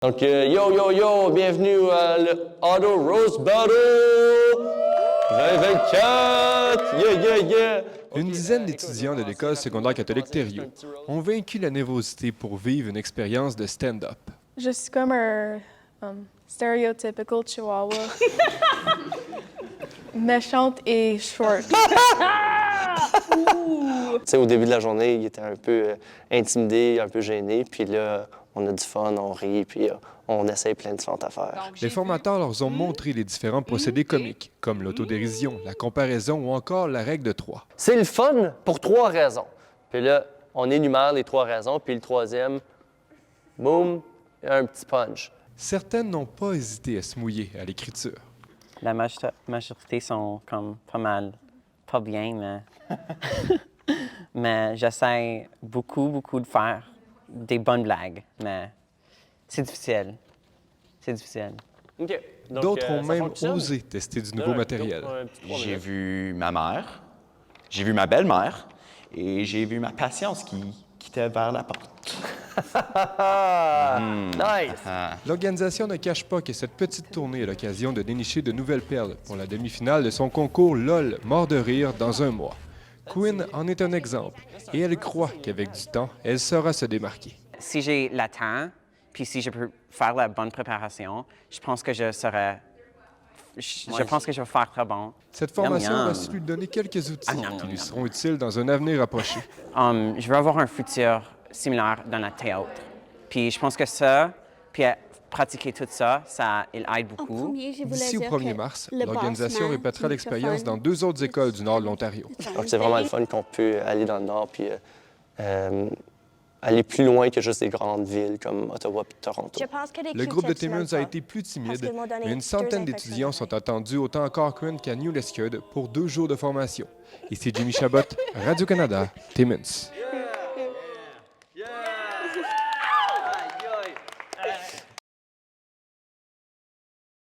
Donc, yo, bienvenue à l'Auto Rose Battle 2024! Yeah! Une dizaine d'étudiants de l'école secondaire catholique Thériault ont vaincu la nervosité pour vivre une expérience de stand-up. Je suis comme un stereotypical chihuahua. Méchante et short. Tu sais, au début de la journée, il était un peu intimidé, un peu gêné, puis là, on a du fun, on rit, puis on essaye plein de différentes affaires. Les formateurs leur ont montré les différents procédés comiques, comme l'autodérision, la comparaison ou encore la règle de 3. C'est le fun pour 3 raisons. Puis là, on énumère les 3 raisons, puis le troisième, boum, il y a un petit punch. Certaines n'ont pas hésité à se mouiller à l'écriture. La majorité sont comme pas mal, pas bien, mais, mais j'essaie beaucoup de faire des bonnes blagues, mais c'est difficile. C'est difficile. OK. Donc, D'autres ont ça même fonctionne. osé tester du nouveau matériel. J'ai vu ma mère, j'ai vu ma belle-mère et j'ai vu ma patience qui quittait vers la porte. Nice! L'organisation ne cache pas que cette petite tournée est l'occasion de dénicher de nouvelles perles pour la demi-finale de son concours LOL Mort de rire dans un mois. Quinn en est un exemple et elle croit qu'avec du temps, elle saura se démarquer. Si j'ai le temps, puis si je peux faire la bonne préparation, je pense que je serai... Je pense que je vais faire très bon. Cette formation Yum, yum. va su lui donner quelques outils Yum, qui yum, lui yum. seront utiles dans un avenir approché. Je veux avoir un futur similaire dans la théâtre. Puis je pense que ça, puis pratiquer tout ça, il aide beaucoup. D'ici au 1er mars, l'organisation répétera l'expérience dans 2 autres écoles du nord de l'Ontario. Donc, c'est vraiment le fun qu'on peut aller dans le Nord puis aller plus loin que juste des grandes villes comme Ottawa et Toronto. Le groupe de Timmins a été plus timide, mais une centaine d'étudiants sont attendus autant à Cochrane qu'à New Lescud pour 2 jours de formation. Ici Jimmy Chabot, Radio-Canada, Timmins.